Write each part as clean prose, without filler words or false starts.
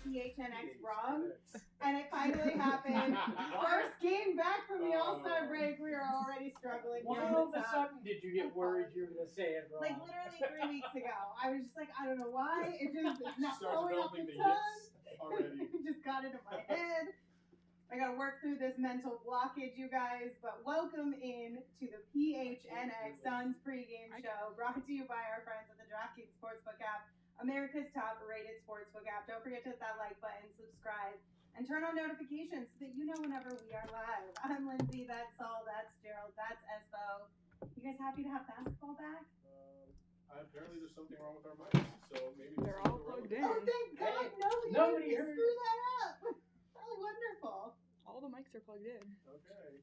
PHNX wrong, and it finally happened. First game back from the All-Star break, we were already struggling. Why all of a sudden did you get worried you were going to say it wrong? Like literally 3 weeks ago, I was just like, I don't know why. It's not started flowing off the developing the tongue. yips already. It just got into my head. I gotta work through this mental blockage, you guys. But welcome in to the PHNX Suns pregame show, brought to you by our friends at the DraftKings Sportsbook app, America's top-rated sportsbook app. Don't forget to hit that like button, subscribe, and turn on notifications so that you know whenever we are live. I'm Lindsey. That's Saul. That's Gerald. That's Espo. You guys happy to have basketball back? Apparently there's something wrong with our mics, so maybe they're all plugged in. Oh, thank God! Hey, No, nobody heard. Screw that up. Oh, wonderful. All the mics are plugged in. Okay.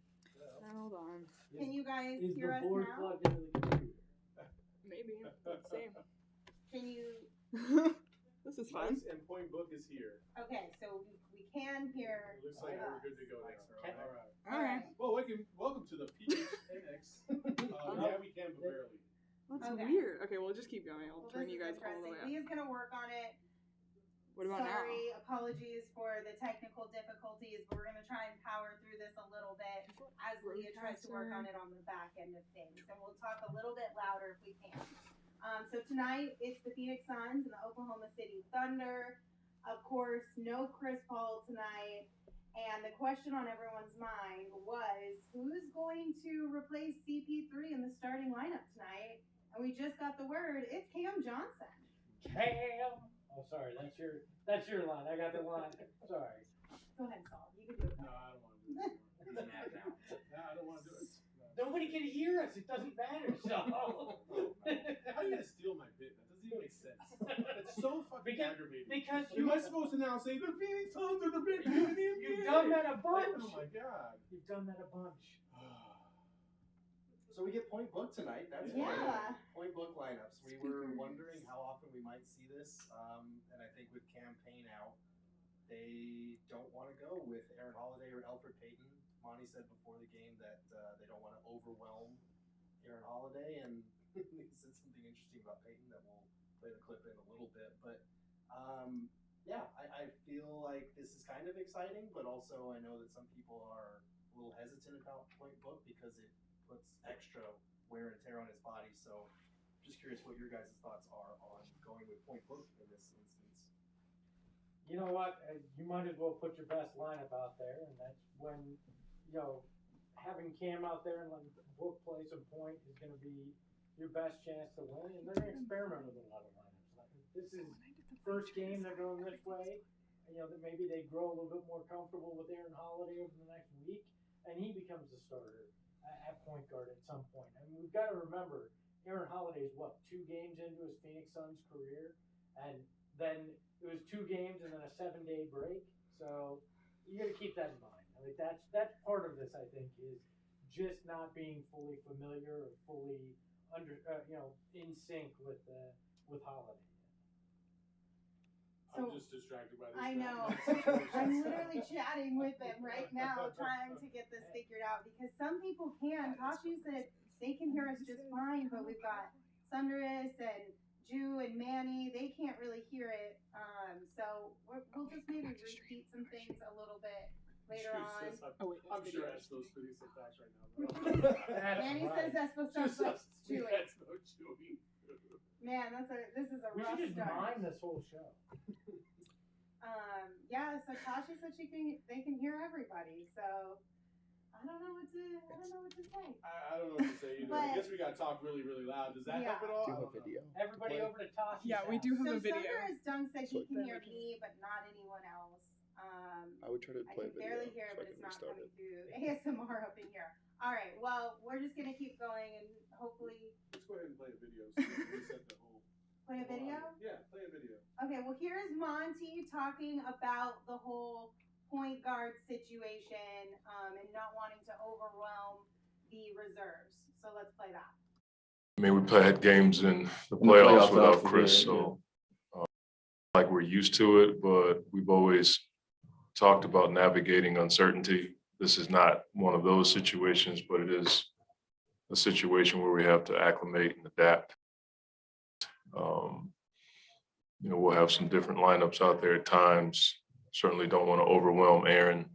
Now, hold on. Can you guys Is hear the us board now? plugged into the computer? Maybe. Same. Can you? This is fun. Mics and Point Book is here. Okay, so we can hear. It looks like us. we're good to go now. All Alright. Alright. Well, welcome to the PHNX. Yeah, we can, but barely. That's Okay. weird. Okay, we'll just keep going. I'll Well, turn this you is guys all the way interesting. up. Leah's gonna work on it. What about Sorry, apologies for the technical difficulties, but we're gonna try and power through this a little bit as Leah tries to work on it on the back end of things. And we'll talk a little bit louder if we can. So tonight it's the Phoenix Suns and the Oklahoma City Thunder. Of course, no Chris Paul tonight. And the question on everyone's mind was, who's going to replace CP3 in the starting lineup tonight? And we just got the word, it's Cam Johnson. Cam. Oh, sorry. That's your line. I got the line. Sorry. Go ahead, Saul. You can do it. No, I don't want to do it anymore. He's mad now. No, I don't want to do it. No. Nobody can hear us. It doesn't matter. So. How are you gonna steal my bit? That doesn't even make sense. It's so fucking aggravating. Because Am I supposed to now say the Phoenix Suns are the big team in the NBA? You've done that a bunch. Oh my God. You've done that a bunch. So we get Point Book tonight. That's Yeah. fun. Point Book lineups. We were wondering how often we might see this, and I think with campaign out, they don't want to go with Aaron Holiday or Elfrid Payton. Monty said before the game that they don't want to overwhelm Aaron Holiday, and he said something interesting about Payton that we'll play the clip in a little bit. But yeah, I feel like this is kind of exciting, but also I know that some people are a little hesitant about Point Book because it puts extra wear and tear on his body. So just curious what your guys' thoughts are on going with Point Book in this instance. You know what? You might as well put your best lineup out there, and that's when, having Cam out there and letting Book play some point is going to be your best chance to win. And they're going to experiment with a lot of lineups. Like, this is first game they're going this way. That maybe they grow a little bit more comfortable with Aaron Holiday over the next week, and he becomes the starter at point guard at some point. I mean, we've got to remember, Aaron Holiday is 2 games into his Phoenix Suns career, and then it was 2 games and then a 7-day break. So you got to keep that in mind. I mean, that's part of this. I think is just not being fully familiar or fully in sync with Holiday. I'm just distracted by this. I know. I'm literally chatting with them right now, trying to get this figured out because some people can. Tashi said they can hear us just fine, but we've got Sundaris and Jew and Manny. They can't really hear it. So we'll just maybe repeat some things a little bit later on. Oh, wait, I'm that's sure video. Espo's producing facts right now. Manny right. says Espo sounds like Chewy. Espo chewing. Man, this is a We rough should just start. mime this whole show. Yeah, so Tashi said they can hear everybody, so I don't know what to say. I don't know what to say either. I But- guess we gotta talk really, really loud. Does that help at all? I don't know. Everybody over to Tashi's Yeah, we house. do have So a video. Summer, as Dunk said, he So- can hear me, but not anyone else. I would try to I play can a video. barely hear, so but I it's can not restart coming it. through ASMR up in here. All right, well, we're just gonna keep going and hopefully Let's go ahead and play a video so we can reset the whole. play a video. Yeah, play a video. Okay, well, here's Monty talking about the whole point guard situation and not wanting to overwhelm the reserves. So let's play that. I mean, we had games in the playoffs without Chris, so like we're used to it, but we've always talked about navigating uncertainty. This is not one of those situations, but it is a situation where we have to acclimate and adapt. You know, we'll have some different lineups out there at times. Certainly don't want to overwhelm Aaron.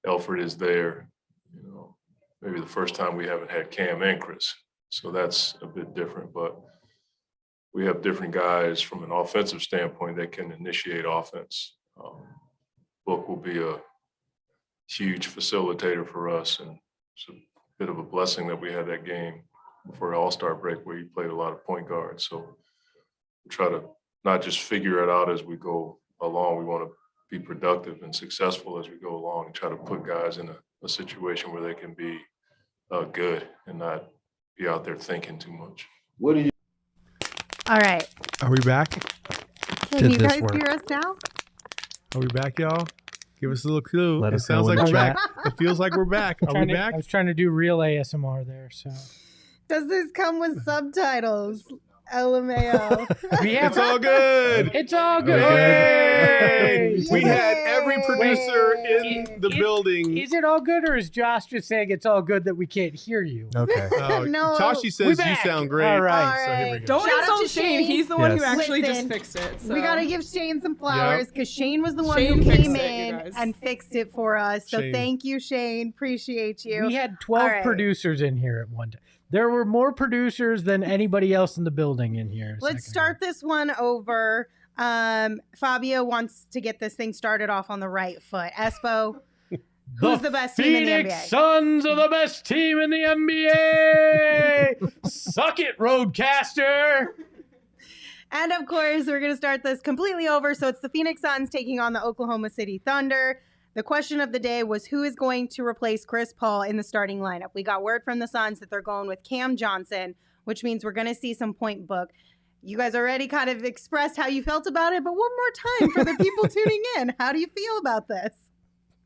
Elfrid is there, you know, maybe the first time we haven't had Cam and Chris. So that's a bit different, but we have different guys from an offensive standpoint that can initiate offense. Book will be a huge facilitator for us, and it's a bit of a blessing that we had that game before the All-Star break where he played a lot of point guard. So we try to not just figure it out as we go along. We want to be productive and successful as we go along and try to put guys in a situation where they can be good and not be out there thinking too much. What do you? All right. Are we back? Can Did you this guys work? hear us now? Are we back, y'all? Give us a little clue. Let It us know sounds in like the we're chat. back. It feels like we're back. Are we back? I was trying to do real ASMR there, so. Does this come with subtitles? LMAO. We have It's all good. It's all good. Hey! We had every Yay! producer in the Is- building. Is it all good, or is Josh just saying it's all good that we can't hear you? Okay. Oh, No. Tashi We says you back. sound great. All right. All So here we right. go. Don't Shout out insult to Shane. Shane. He's the one who Yes. actually Listen, just fixed it. So. We got to give Shane some flowers because Shane was the one Shane who fixed came it, you in guys. and fixed it for us. So Shane. thank you, Shane. Appreciate you. We had 12 All right. producers in here at one time. There were more producers than anybody else in the building in here. a Let's second start this one over. Fabio wants to get this thing started off on the right foot. Espo, ago. who's the best team in the Phoenix NBA? Suns are the best team in the NBA. Suck it, Roadcaster. And of course, we're going to start this completely over. So it's the Phoenix Suns taking on the Oklahoma City Thunder. The question of the day was who is going to replace Chris Paul in the starting lineup? We got word from the Suns that they're going with Cam Johnson, which means we're going to see some point book. You guys already kind of expressed how you felt about it, but one more time for the people tuning in. How do you feel about this?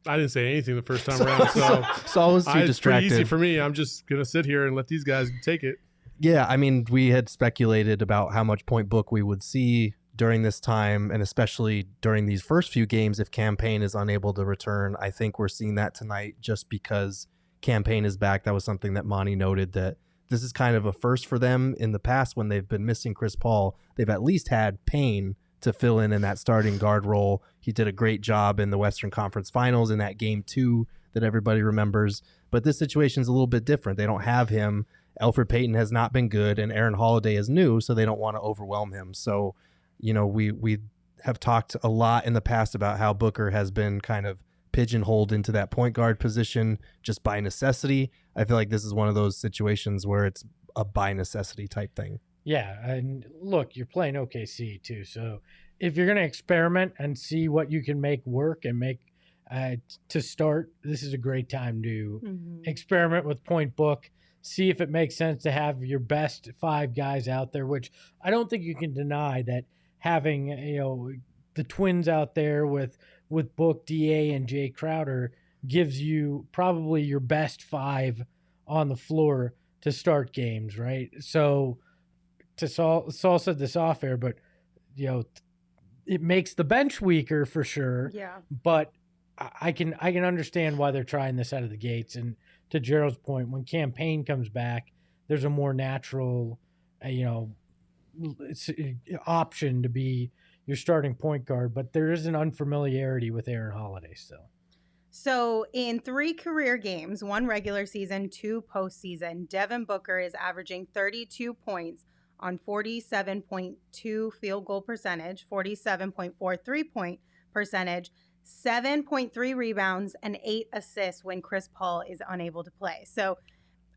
I didn't say anything the first time around, so Saul was too it's pretty distracted. easy for me. I'm just gonna sit here and let these guys take it. Yeah, I mean, we had speculated about how much point book we would see during this time, and especially during these first few games if Campaign is unable to return. I think we're seeing that tonight just because Campaign is back. That was something that Monty noted, that this is kind of a first for them. In the past, when they've been missing Chris Paul, they've at least had Payne to fill in that starting guard role. He did a great job in the Western Conference Finals in that game 2 that everybody remembers. But this situation is a little bit different. They don't have him. Elfrid Payton has not been good, and Aaron Holiday is new, so they don't want to overwhelm him. So, you know, we have talked a lot in the past about how Booker has been kind of pigeonholed into that point guard position just by necessity. I feel like this is one of those situations where it's a by necessity type thing. Yeah, and look, you're playing OKC too, so if you're going to experiment and see what you can make work and make to start, this is a great time to experiment with point book, see if it makes sense to have your best 5 guys out there, which I don't think you can deny that having, you know, the twins out there with Book, DA, and Jay Crowder gives you probably your best 5 on the floor to start games, right? So to Saul said this off air, but you know, it makes the bench weaker for sure. Yeah. But I can understand why they're trying this out of the gates. And to Gerald's point, when Campaign comes back, there's a more natural, option to be your starting point guard, but there is an unfamiliarity with Aaron Holiday still. So in 3 career games, 1 regular season, 2 postseason, Devin Booker is averaging 32 points on 47.2 field goal percentage, 47.4 3-point percentage, 7.3 rebounds, and 8 assists when Chris Paul is unable to play. So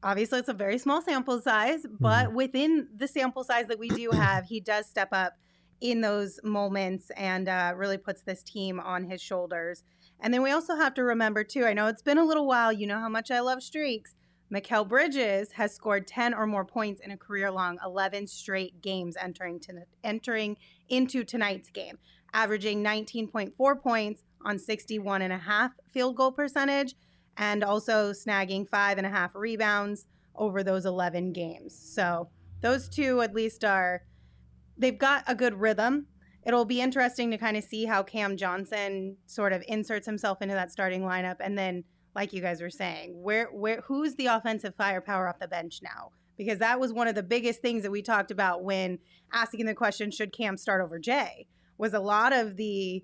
obviously it's a very small sample size, but within the sample size that we do have, he does step up in those moments and really puts this team on his shoulders. And then we also have to remember, too, I know it's been a little while. You know how much I love streaks. Mikal Bridges has scored 10 or more points in a career-long 11 straight games entering into tonight's game, averaging 19.4 points on 61.5 field goal percentage and also snagging 5.5 rebounds over those 11 games. So those two at least they've got a good rhythm. It'll be interesting to kind of see how Cam Johnson sort of inserts himself into that starting lineup. And then, like you guys were saying, who's the offensive firepower off the bench now? Because that was one of the biggest things that we talked about when asking the question, should Cam start over Jay? Was a lot of the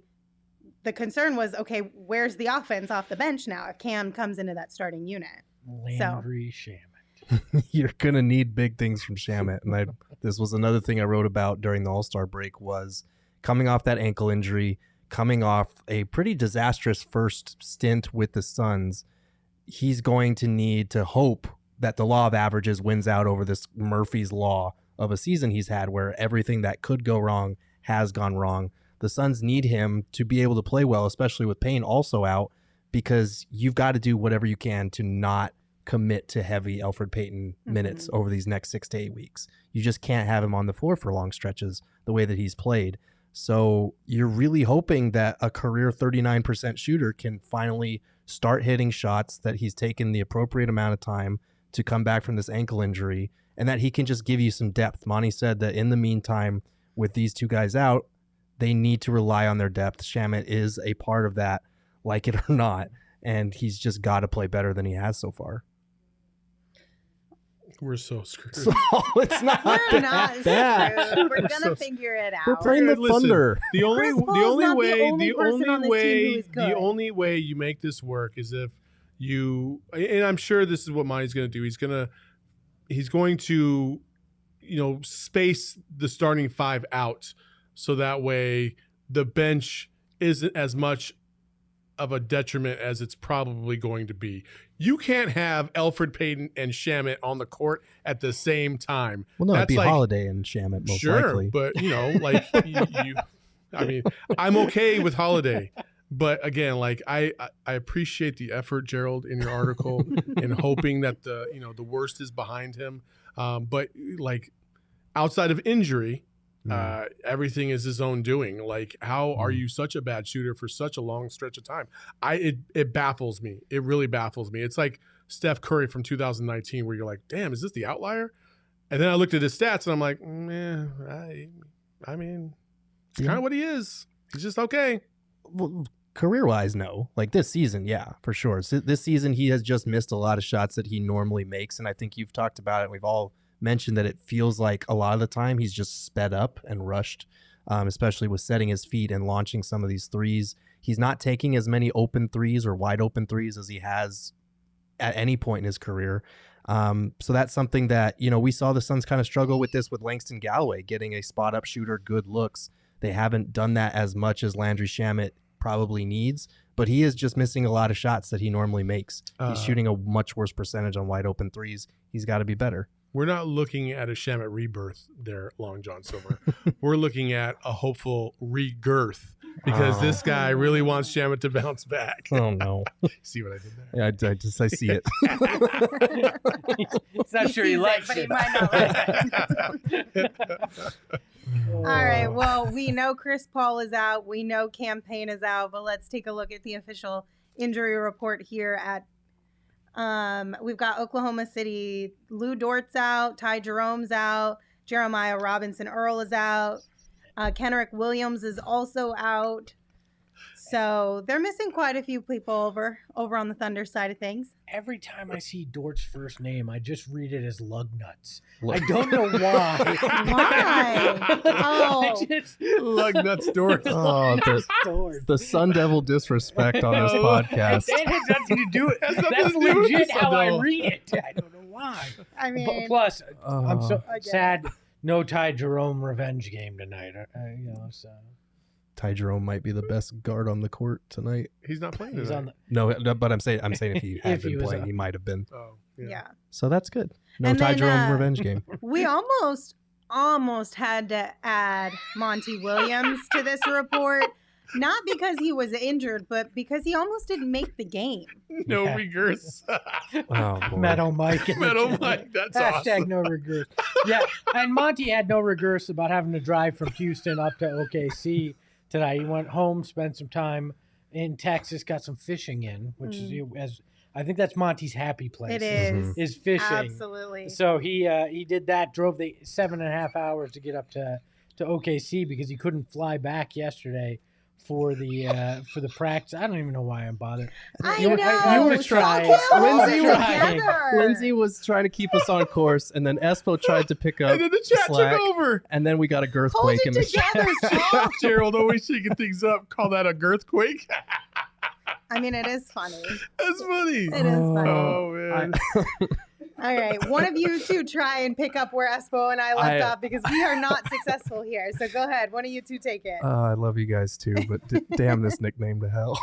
concern was, okay, where's the offense off the bench now if Cam comes into that starting unit? Landry Shamet. You're going to need big things from Shamet. And this was another thing I wrote about during the All-Star break was coming off that ankle injury, coming off a pretty disastrous first stint with the Suns. He's going to need to hope that the law of averages wins out over this Murphy's Law of a season he's had where everything that could go wrong has gone wrong. The Suns need him to be able to play well, especially with Payne also out, because you've got to do whatever you can to not commit to heavy Elfrid Payton minutes over these next 6 to 8 weeks. You just can't have him on the floor for long stretches the way that he's played. So you're really hoping that a career 39% shooter can finally start hitting shots, that he's taken the appropriate amount of time to come back from this ankle injury, and that he can just give you some depth. Monty said that in the meantime, with these 2 guys out, they need to rely on their depth. Shamet is a part of that, like it or not, and he's just got to play better than he has so far. We're so screwed. So it's not We're not bad. screwed. We're gonna figure it out. We're playing the Thunder. The only way you make this work is if you, and I'm sure this is what Monty's going to do. He's going to, space the starting 5 out so that way the bench isn't as much of a detriment as it's probably going to be. You can't have Elfrid Payton and Shamet on the court at the same time. Well, no, it'd be Holiday and Shamet most likely. But I mean, I'm okay with Holiday. But again, I appreciate the effort, Gerald, in your article, and hoping that the worst is behind him. But outside of injury, everything is his own doing. How are you such a bad shooter for such a long stretch of time? It baffles me. It really baffles me. It's like Steph Curry from 2019, where you're like, damn, is this the outlier? And then I looked at his stats, and I'm like, I mean, it's kind of what he is. He's just okay. Well, career-wise, no. This season, yeah, for sure. So this season, he has just missed a lot of shots that he normally makes, and I think you've talked about it. We've all mentioned that it feels like a lot of the time he's just sped up and rushed, especially with setting his feet and launching some of these threes. He's not taking as many open threes or wide open threes as he has at any point in his career. So that's something that, we saw the Suns kind of struggle with this with Langston Galloway, getting a spot up shooter, good looks. They haven't done that as much as Landry Shamet probably needs, but he is just missing a lot of shots that he normally makes. He's shooting a much worse percentage on wide open threes. He's got to be better. We're not looking at a Shamet rebirth there, Long John Silver. We're looking at a hopeful regirth because this guy really wants Shamet to bounce back. Oh, no. See what I did there? Yeah, I see it. He's not sure he likes but it. he might not like it. All right. Well, we know Chris Paul is out. We know Cam Payne is out. But let's take a look at the official injury report here at we've got Oklahoma City. Lou Dort's out. Ty Jerome's out. Jeremiah Robinson Earl is out. Kenrick Williams is also out. So they're missing quite a few people over on the Thunder side of things. Every time I see Dort's first name, I just read it as Lugnuts. Lug- I don't know why. Why? Oh. I just, Lugnuts Dort. Oh, Dort. the Sun Devil disrespect on this podcast. It has nothing to do with Has nothing That's to do with legit the how I Sun read it. I don't know why. I mean, Plus, I'm so I get sad. No Ty Jerome revenge game tonight. So Ty Jerome might be the best guard on the court tonight. He's not playing he's tonight. on the. No, but I'm saying if he had If he been was playing, on. he might have been. Oh, yeah. So that's good. No And Ty then, Jerome revenge game. We almost had to add Monty Williams to this report. Not because he was injured, but because he almost didn't make the game. No Yeah. regrets. Oh, boy. Meadow Mike. in the Meadow chat. Mike, that's Hashtag awesome. no regrets. Yeah, and Monty had no regrets about having to drive from Houston up to OKC tonight. He went home, spent some time in Texas, got some fishing in, which is as I think that's Monty's happy place. It is. is fishing. Absolutely. So he did that. Drove the 7.5 hours to get up to OKC because he couldn't fly back yesterday for the practice. I don't even know why I'm bothered. I You were- know. you were trying. Lindsey was together. Lindsey was trying to keep us on course, and then Espo tried to pick up And then the chat slack, took over. and then we got a Hold girthquake in it the together, chat. Saul. Gerald always shaking things up. Call that a girthquake. I mean, it is funny. That's funny. It is funny. Oh man. All right, one of you two try and pick up where Espo and I left off because we are not successful here. So go ahead, one of you two take it. I love you guys too, but damn this nickname to hell.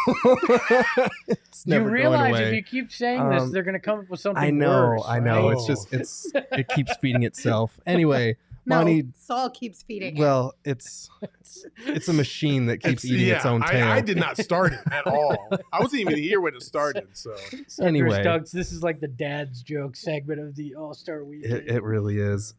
It's You never going realize away. if you keep saying this, Um, they're going to come up with something I know, worse. I know. right? It's it keeps feeding itself. Anyway, No, Monty. Saul keeps feeding it. Well, it's a machine that keeps eating its own tail. I did not start it at all. I wasn't even here when it started. So Anyway. Chris Douglas, this is like the dad's joke segment of the All-Star Weekend. It really is.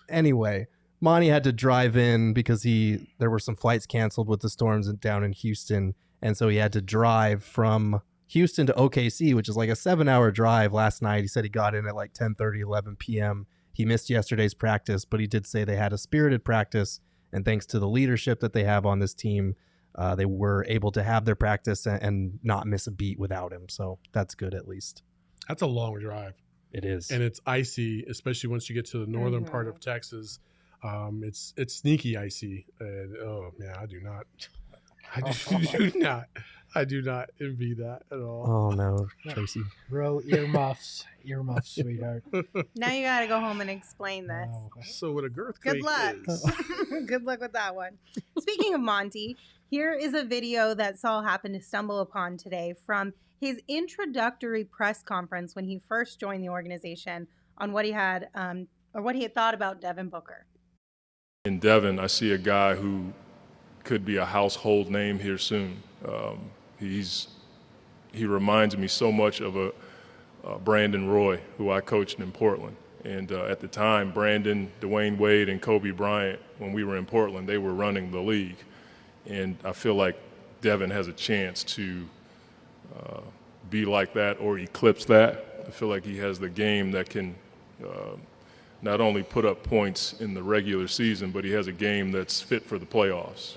Anyway, Monty had to drive in because there were some flights canceled with the storms down in Houston, and so he had to drive from Houston to OKC, which is like a 7-hour drive. Last night, he said he got in at like 10:30, 11 p.m. He missed yesterday's practice, but he did say they had a spirited practice, and thanks to the leadership that they have on this team, they were able to have their practice and not miss a beat without him. So that's good, at least. that's a long drive, It is. and it's icy, especially once you get to the northern part of Texas. It's sneaky icy, and oh man, I do not envy that at all. Oh no, Tracy. Bro, earmuffs, sweetheart. Now you got to go home and explain this. Wow. So what a girthquake Good luck. is. Good luck with that one. Speaking of Monty, here is a video that Saul happened to stumble upon today from his introductory press conference when he first joined the organization on what he had what he had thought about Devin Booker. In Devin, I see a guy who could be a household name here soon. He reminds me so much of a Brandon Roy, who I coached in Portland. And at the time, Brandon, Dwayne Wade, and Kobe Bryant, when we were in Portland, they were running the league. And I feel like Devin has a chance to be like that or eclipse that. I feel like he has the game that can not only put up points in the regular season, but he has a game that's fit for the playoffs.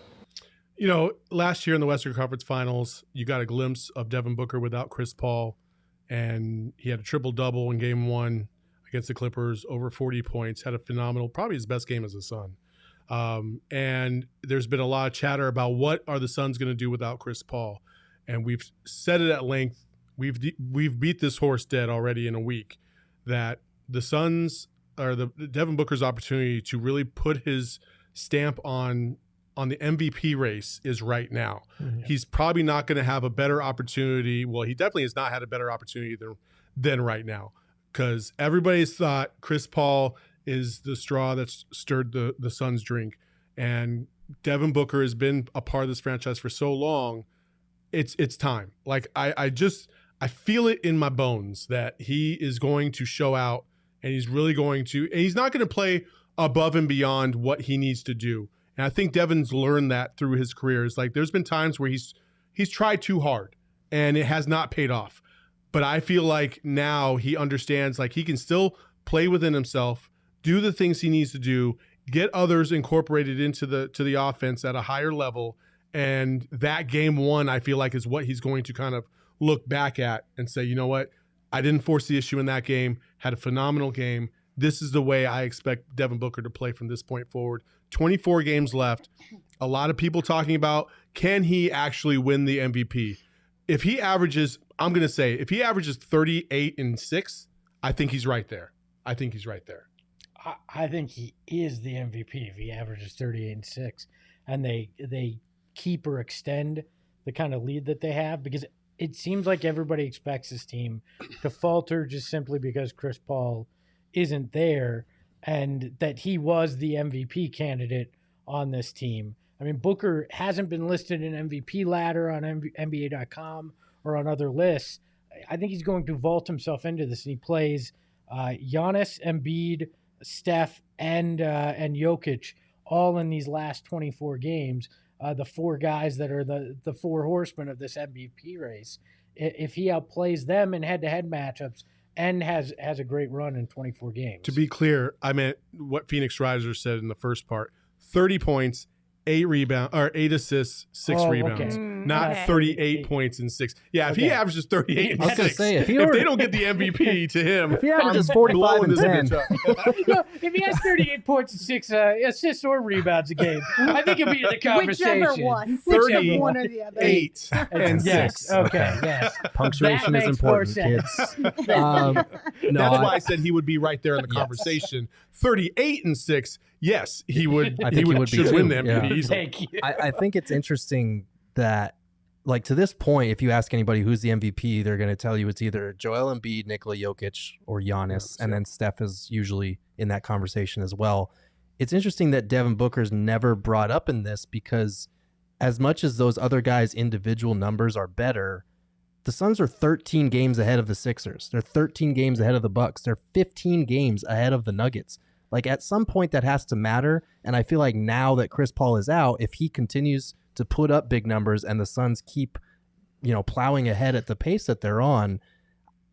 You know, last year in the Western Conference Finals, you got a glimpse of Devin Booker without Chris Paul, and he had a triple-double in Game 1 against the Clippers, over 40 points, had a phenomenal, probably his best game as a Sun. And there's been a lot of chatter about what are the Suns going to do without Chris Paul, and we've said it at length. We've beat this horse dead already in a week, that the Suns or the Devin Booker's opportunity to really put his stamp on the MVP race is right now. Mm-hmm. He's probably not going to have a better opportunity. Well, he definitely has not had a better opportunity than right now, because everybody's thought Chris Paul is the straw that's stirred the Suns' drink. And Devin Booker has been a part of this franchise for so long. It's time. Like I feel it in my bones that he is going to show out, and he's really going to, and he's not going to play above and beyond what he needs to do. And I think Devin's learned that through his career. It's like there's been times where he's tried too hard and it has not paid off. But I feel like now he understands, like, he can still play within himself, do the things he needs to do, get others incorporated into the offense at a higher level, And that game one, I feel like, is what he's going to kind of look back at and say, you know what? I didn't force the issue in that game, had a phenomenal game. This is the way I expect Devin Booker to play from this point forward. 24 games left. A lot of people talking about, can he actually win the MVP? If he averages, I'm going to say, if he averages 38 and 6, I think he's right there. I think he is the MVP if he averages 38 and 6. And they keep or extend the kind of lead that they have, because it seems like everybody expects this team to falter just simply because Chris Paul isn't there, and that he was the MVP candidate on this team. I mean, Booker hasn't been listed in MVP ladder on NBA.com or on other lists. I think he's going to vault himself into this, and he plays Giannis, Embiid, Steph, and Jokic all in these last 24 games. The four guys that are the four horsemen of this MVP race. If he outplays them in head-to-head matchups and has a great run in 24 games. To be clear, I meant what Phoenix Risers said in the first part. 30 points, 8 assists, 6 rebounds. Okay. Not 38 points and 6. Yeah, if he averages 38 and 6, if they don't get the MVP to him, if he averages 45 and 10. If he has 38 points and 6 assists or rebounds a game, I think he'll be in the conversation. Whichever one. 38 one or the other. and 6. Yes. Okay. Yes. Punctuation is important, kids. That's why I said he would be right there in the conversation. 38 and 6. Yes, he would. I think he would should be win too. the MVP Yeah. easily. Thank you. I think it's interesting that, like, to this point, if you ask anybody who's the MVP, they're going to tell you it's either Joel Embiid, Nikola Jokic, or Giannis, and then Steph is usually in that conversation as well. It's interesting that Devin Booker's never brought up in this, because as much as those other guys' individual numbers are better, the Suns are 13 games ahead of the Sixers. They're 13 games ahead of the Bucks. They're 15 games ahead of the Nuggets. Like, at some point that has to matter, and I feel like now that Chris Paul is out, if he continues to put up big numbers and the Suns keep, plowing ahead at the pace that they're on,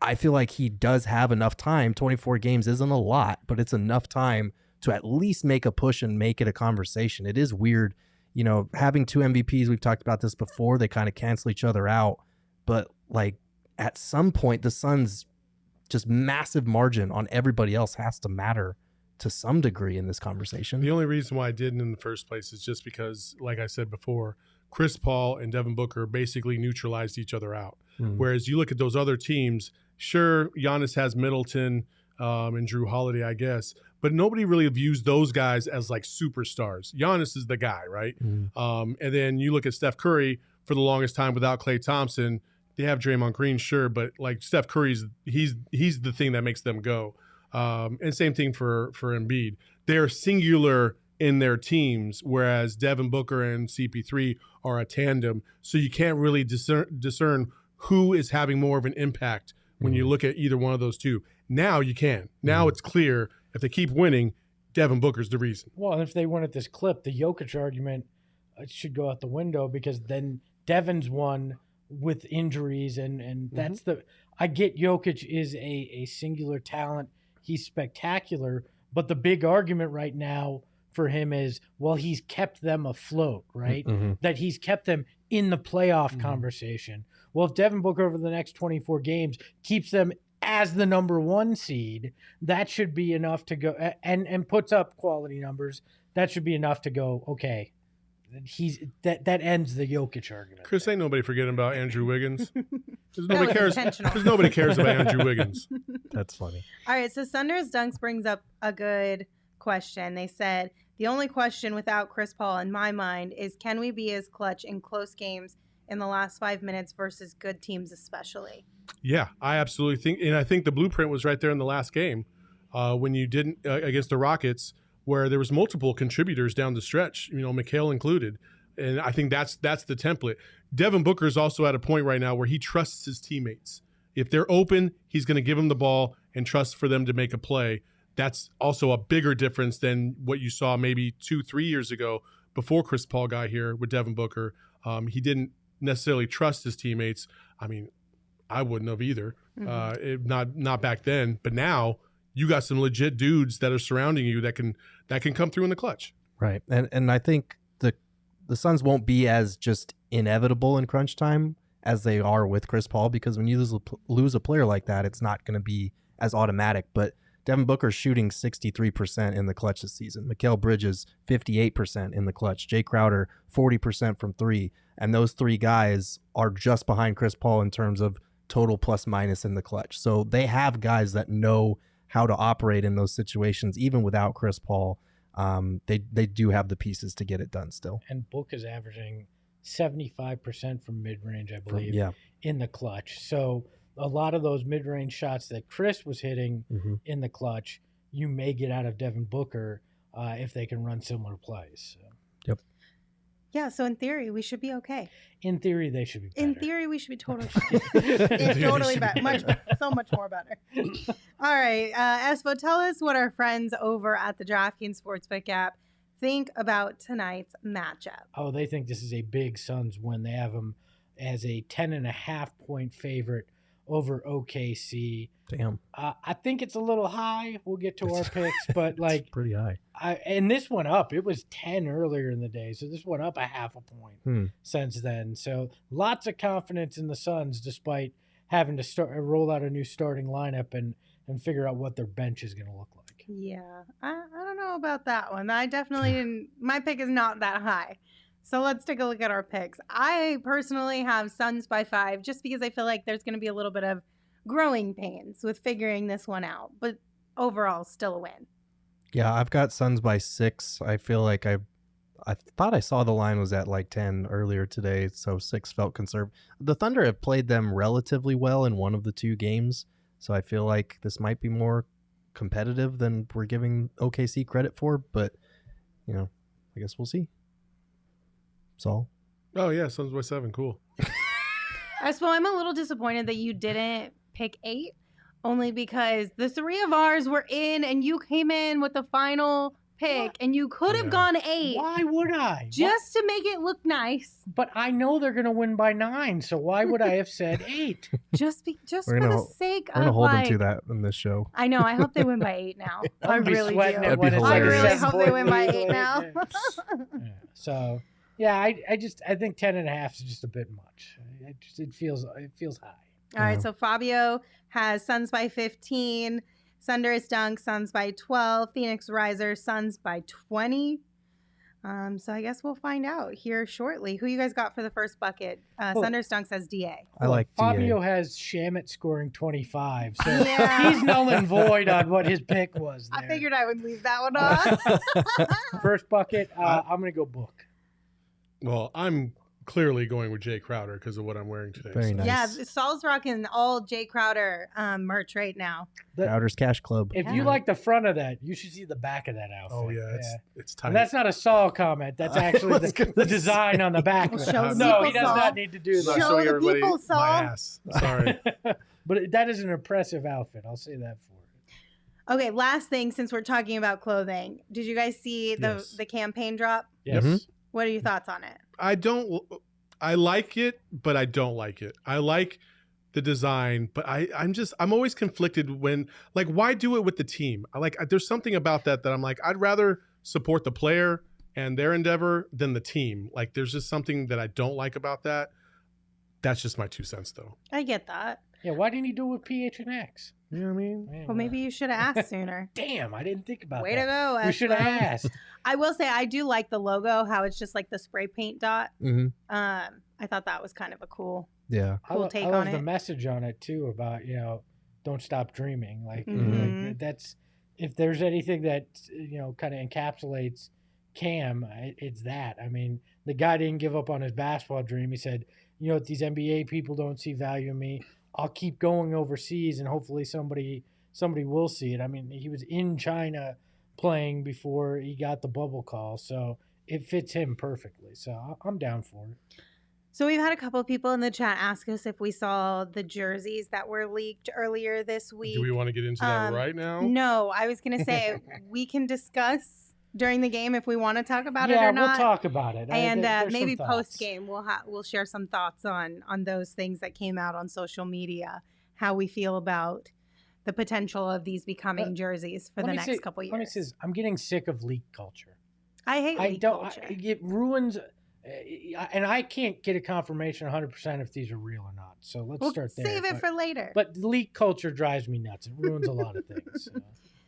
I feel like he does have enough time. 24 games isn't a lot, but it's enough time to at least make a push and make it a conversation. It is weird, having two MVPs, we've talked about this before, they kind of cancel each other out, but like at some point the Suns' just massive margin on everybody else has to matter to some degree in this conversation. The only reason why I didn't in the first place is just because, like I said before, Chris Paul and Devin Booker basically neutralized each other out. Whereas you look at those other teams, sure, Giannis has Middleton and Drew Holiday, I guess, but nobody really views those guys as like superstars. Giannis is the guy, right? And then you look at Steph Curry for the longest time without Klay Thompson. They have Draymond Green, sure, but like Steph Curry's, he's the thing that makes them go. And same thing for Embiid. They're singular in their teams, whereas Devin Booker and CP3 are a tandem. So you can't really discern who is having more of an impact when you look at either one of those two. Now you can. Now it's clear if they keep winning, Devin Booker's the reason. Well, and if they win at this clip, the Jokic argument should go out the window, because then Devin's won with injuries, and that's I get Jokic is a singular talent. He's spectacular, but the big argument right now for him is, well, he's kept them afloat, right? That he's kept them in the playoff conversation. Well, if Devin Booker over the next 24 games keeps them as the number 1 seed, that should be enough to go, and puts up quality numbers. That should be enough to go, okay, that ends the Jokic argument. Chris, ain't nobody forgetting about Andrew Wiggins. Nobody cares about Andrew Wiggins. That's funny. All right, so Sunders Dunks brings up a good question. They said, the only question without Chris Paul in my mind is, can we be as clutch in close games in the last 5 minutes versus good teams especially? Yeah, I absolutely think, and I think the blueprint was right there in the last game when you didn't against the Rockets, where there was multiple contributors down the stretch, McHale included. And I think that's the template. Devin Booker is also at a point right now where he trusts his teammates. If they're open, he's going to give them the ball and trust for them to make a play. That's also a bigger difference than what you saw maybe 2-3 years ago before Chris Paul got here with Devin Booker. He didn't necessarily trust his teammates. I mean, I wouldn't have either, not back then. But now you got some legit dudes that are surrounding you that can come through in the clutch. Right. And I think the Suns won't be as just inevitable in crunch time as they are with Chris Paul, because when you lose a player like that, it's not going to be as automatic. But Devin Booker's shooting 63% in the clutch this season. Mikal Bridges, 58% in the clutch. Jay Crowder, 40% from three. And those three guys are just behind Chris Paul in terms of total plus minus in the clutch. So they have guys that know how to operate in those situations, even without Chris Paul. They do have the pieces to get it done still. And Book is averaging 75% from mid-range, I believe, in the clutch. So a lot of those mid-range shots that Chris was hitting in the clutch, you may get out of Devin Booker if they can run similar plays. So. Yep. Yeah, so in theory, we should be okay. In theory, they should be better. In theory, we should be totally totally better. So much more better. All right, Espo, tell us what our friends over at the DraftKings Sportsbook app think about tonight's matchup. Oh, they think this is a big Suns win. They have them as a 10.5-point favorite over OKC. Damn. I think it's a little high. We'll get to our picks, but like it's pretty high. And this went up. It was 10 earlier in the day, so this went up a half a point since then. So lots of confidence in the Suns, despite having to roll out a new starting lineup and figure out what their bench is going to look like. Yeah, I don't know about that one. I definitely didn't. My pick is not that high. So let's take a look at our picks. I personally have Suns by 5, just because I feel like there's going to be a little bit of growing pains with figuring this one out. But overall, still a win. Yeah, I've got Suns by 6. I feel like I thought I saw the line was at like 10 earlier today, so 6 felt conservative. The Thunder have played them relatively well in one of the 2 games, so I feel like this might be more competitive than we're giving OKC credit for, but, you know, I guess we'll see. Saul? Oh, yeah, Suns by 7. Cool. Espo, I'm a little disappointed that you didn't pick 8, only because the 3 of ours were in and you came in with the final pick and you could have gone 8. Why would I? Just to make it look nice. But I know they're going to win by 9, so why would I have said 8? Just for the sake of we're gonna hold them to that in this show. I know. I hope they win by 8 now. I really do. That'd be hilarious. I really hope they win by 8 now. So, yeah, I think 10.5 is just a bit much. It feels high. All right, so Fabio has Suns by 15, Thunderous Dunk, Suns by 12, Phoenix Riser, Suns by 20. So I guess we'll find out here shortly. Who you guys got for the first bucket? Thunderous Dunk says DA. I like Fabio DA. has Shamet sgoing 25, so he's null and void on what his pick was there. I figured I would leave that one on. First bucket, I'm going to go Book. Well, I'm clearly going with Jay Crowder because of what I'm wearing today. Very nice. Yeah, Saul's rocking all Jay Crowder merch right now. Crowder's Cash Club. If you like the front of that, you should see the back of that outfit. Oh, yeah, it's tight. And that's not a Saul comment. That's actually the design on the back. Well, show the no, people, he does Saul. not need to do that. Show the people, Saul. My ass. Sorry. But that is an impressive outfit. I'll say that for it. Okay, last thing, since we're talking about clothing. Did you guys see the campaign drop? Yes. Mm-hmm. What are your thoughts on it? I like it, but I don't like it. I like the design, but I'm always conflicted when, like, why do it with the team? There's something about that I'm like, I'd rather support the player and their endeavor than the team. Like, there's just something that I don't like about that. That's just my 2 cents, though. I get that. Yeah, why didn't he do it with PHNX? You know what I mean? Well, maybe you should have asked sooner. Damn, I didn't think about Way that. to go, You should have Espo. asked. I will say I do like the logo, how it's just like the spray paint dot. Mm-hmm. I thought that was kind of a cool take I love on the it. message on it too about, don't stop dreaming. Like, Mhm. that's, if there's anything that kind of encapsulates Cam, it's that. I mean, the guy didn't give up on his basketball dream. He said, if these NBA people don't see value in me, I'll keep going overseas and hopefully somebody will see it. I mean, he was in China playing before he got the bubble call, so it fits him perfectly. So I'm down for it. So we've had a couple of people in the chat ask us if we saw the jerseys that were leaked earlier this week. Do we want to get into that right now? No, I was going to say we can discuss during the game if we want to talk about it or not. Yeah, we'll talk about it. And There's maybe some thoughts. post game we'll share some thoughts on those things that came out on social media, how we feel about the potential of these becoming jerseys for the next couple years. Let me say this, I'm getting sick of leak culture. I hate leak culture. It ruins And I can't get a confirmation 100% if these are real or not. So let's We'll start there. save it for later. But leak culture drives me nuts. It ruins a lot of things.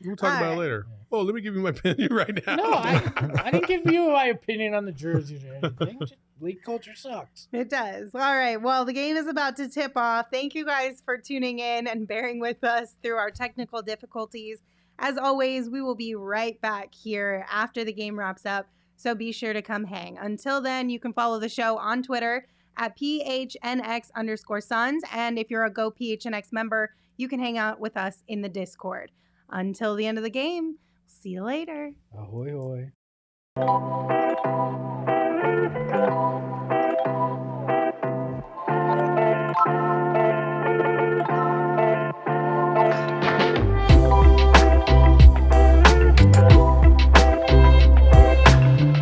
We'll talk about it later. Oh, let me give you my opinion right now. No, I didn't give you my opinion on the jerseys or anything. Just leak culture sucks. It does. All right. Well, the game is about to tip off. Thank you guys for tuning in and bearing with us through our technical difficulties. As always, we will be right back here after the game wraps up. So be sure to come hang. Until then, you can follow the show on Twitter at PHNX_Suns. And if you're a Go PHNX member, you can hang out with us in the Discord. Until the end of the game, see you later. Ahoy, hoy.